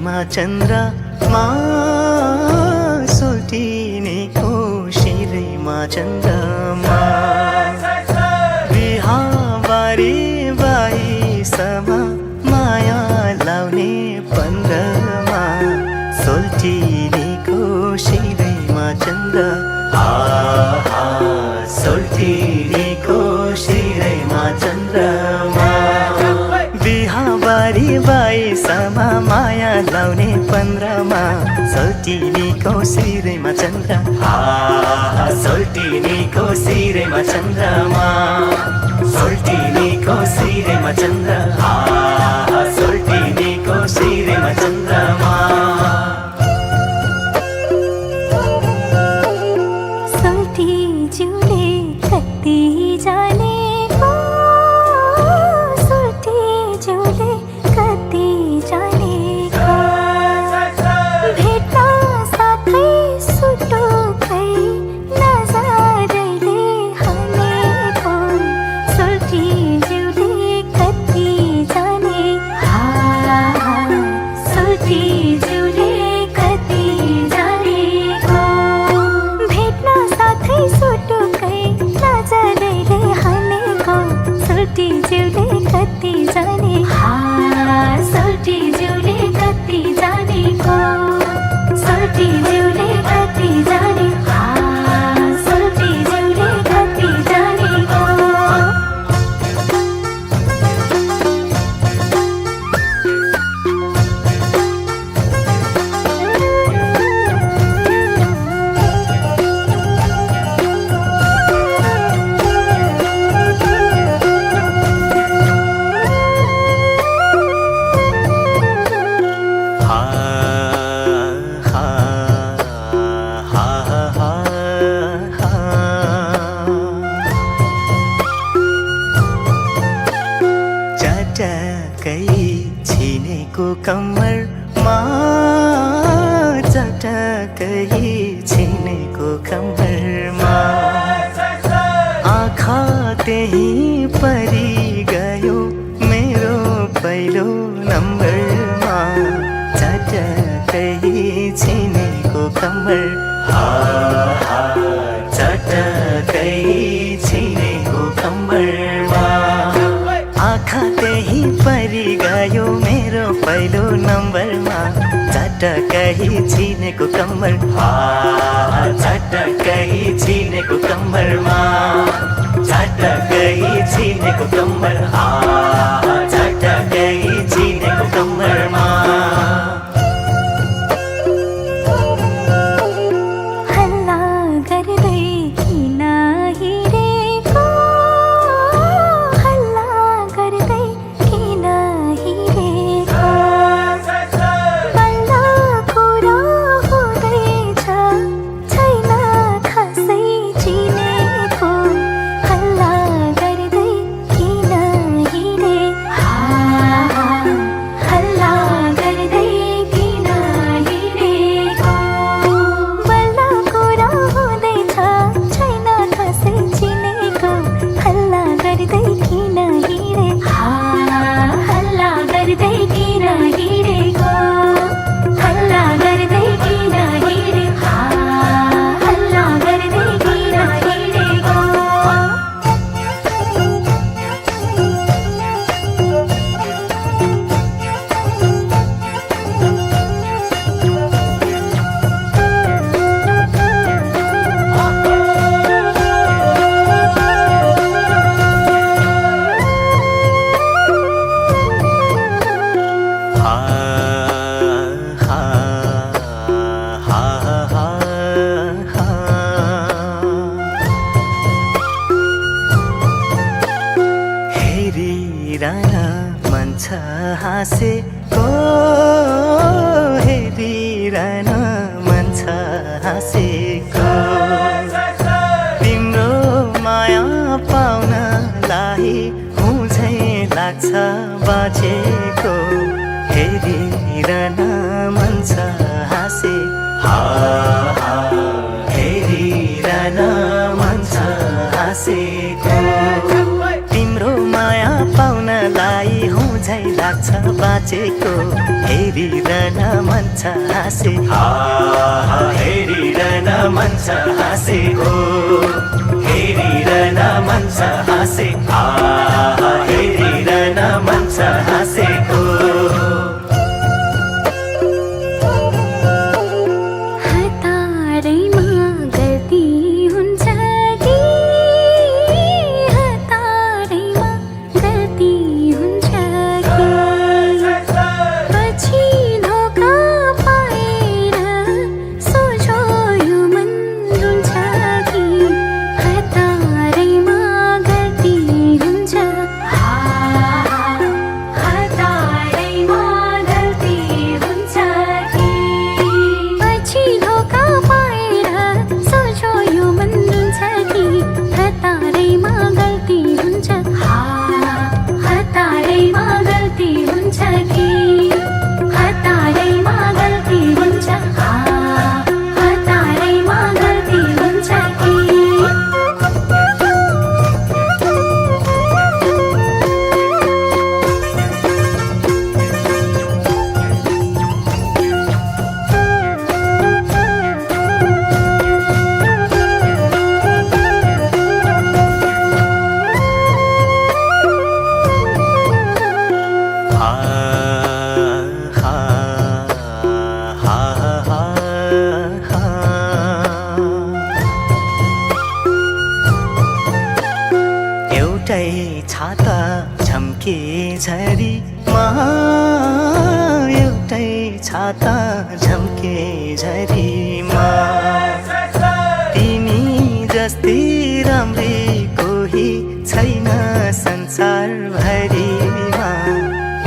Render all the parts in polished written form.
शिरैमा चन्द्रमा सोल्टिनेको शिरैमा चन्द्रमा बिहाबारी बाइसमा माया लाउने पन्ध्रमा सोल्टिनेको शिरैमा चन्द्र सोल्टिनेको शिरैमा चन्द्रमा बिहाबारी बाइसमा माया लाउने पन्ध्रमा सोल्टिनेको शिरैमा चन्द्र सोल्टिनेको शिरैमा चन्द्रमा सोल्टिनेको शिरैमा चन्द्र सोल्टिनेको शिरैमा चन्द्रमा सोल्टिज्यूले कति जानेको सोल्टिज्यूले कति जानेको भेट्न साथै सुटुकै नजरले हानेको सोल्टिज्यूले कति जाने सोल्टिज्यूले कति जानेको भेट्न साथै सुटुकै नजरले हानेको सोल्टिज्यूले कति जाने सोल्टिज्यूले कति जानेको सोल्टिज्यूले कति जाने सोल्टिज्यूले कति जानेको चटकै छिनेको कम्मरमा चटकै छिनेको कम्मरमा आँखा त्यही परि गयो मेरो पहिलो नम्बरमा चटकै छिनेको कम्मर चटकै छिनेको कम्मरमा आँखा त्यही परि गयो मेरो पहिलो नम्बरमा चटकै छिनेको कम्मर चटकै छिनेको कम्मरमा चटकै छिनेको कम्मर चटकै छिनेको कम्मरमा हल्ला गर्दै किन हिँडेको हल्ला गर्दै किन हिँडेको बल्ल कुरा हुँदैछ छैन खासै चिनेको हल्ला गर्दै किन हिँडे हल्ला गर्दै किन हिँडेको बल्ल कुरा हुँदैछ छैन खासै चिनेको हल्ला गर्दै किन हिँडे हल्ला गर्दै किन हिँडेको हल्ला गर्दै किन हिँडे हल्ला गर्दै किन हिँडेको हेरिरहन मन छ हाँसेको हेरिरहन मन छ हाँसेको तिम्रो माया पाउनलाई हुँझै लाग्छ बाँचेको हेरिरहन मन छ हाँसे हेरिरहन मन छ हाँसेको तिम्रो माया पाउनलाई हुँझै लाग्छ लाग्छ बाँचेको हेरिरहन मन छ हाँसे हेरिरहन मन छ हाँसेको हेरिरहन मन छ हाँसे हेरिरहन मन छ हाँसेको छाता झम्के झरीमा एउटै छाता झम्के झरीमा तिमी जस्तै राम्री कोही छैन संसारभरिमा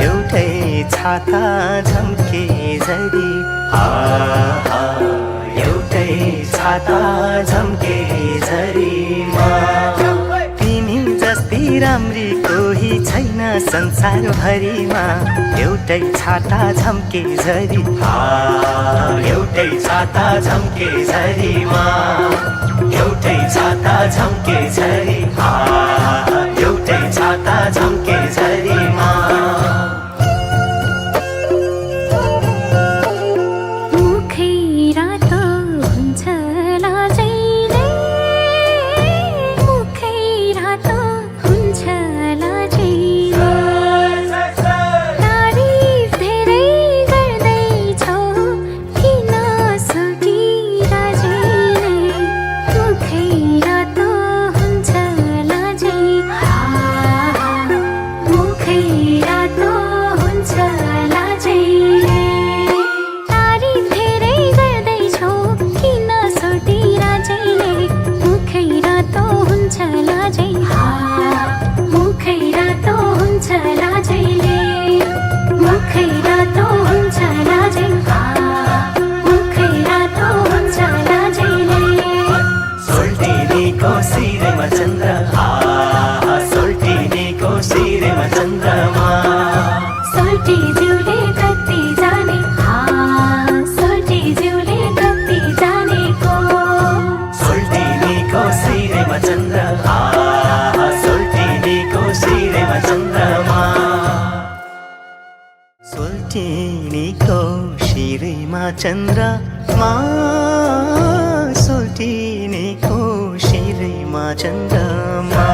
एउटै छाता झम्के झरी एउटै छाता झम्के झरीमा राम्री कोही छैन संसारभरिमा एउटै छाता झम्के झरी एउटै छाता झम्के झरीमा एउटै छाता झम्के झरी एउटै छाता झम्के झरीमा सोल्टिनीको शिरमा चन्द्रमा सोल्टिनीको शिरमा चन्द्रमा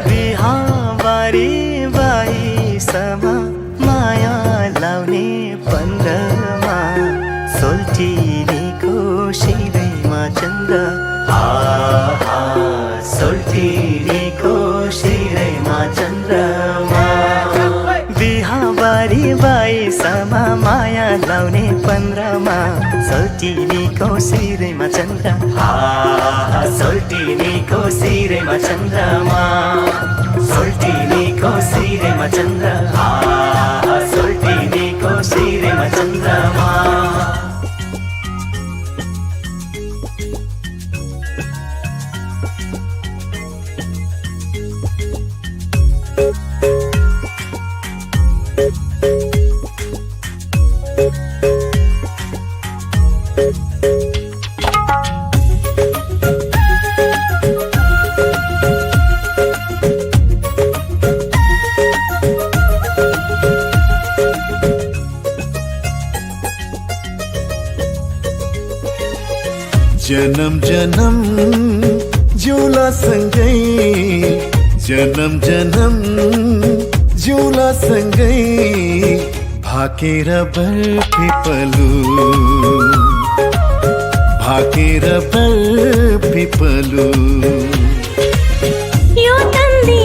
बिहाबारी बाइसमा माया लाउने पन्ध्रमा सोल्टिनीको शिरमा चन्द्र सोल्टिनीको शिरमा चन्द्रमा बिहाबारी बाइसमा माया लाउने पन्ध्रमा सोल्टिनीको शिरमा चन्द्र सोल्टिनीको शिरमा चन्द्रमा सोल्टिनीको शिरमा चन्द्र सोल्टिनीको शिरमा चन्द्रमा जन्म जन्म जिउला सँगै जन्म जन्म जिउला सँगै भाकेर बरपिपलु भाकेर बरपिपलु यो तन्दी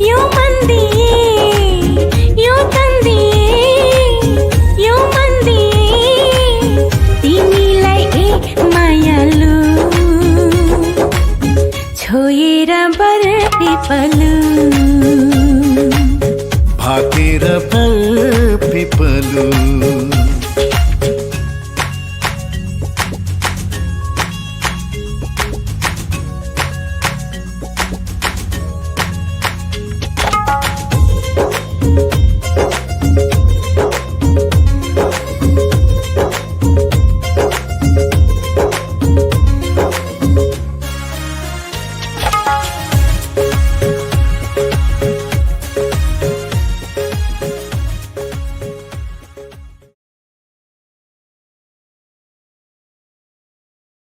यो मन्दी यो तन्दी यो मन्दी तिमीलाई ए मायालु छोएर बरपिपलु भाकेर बरपिपलु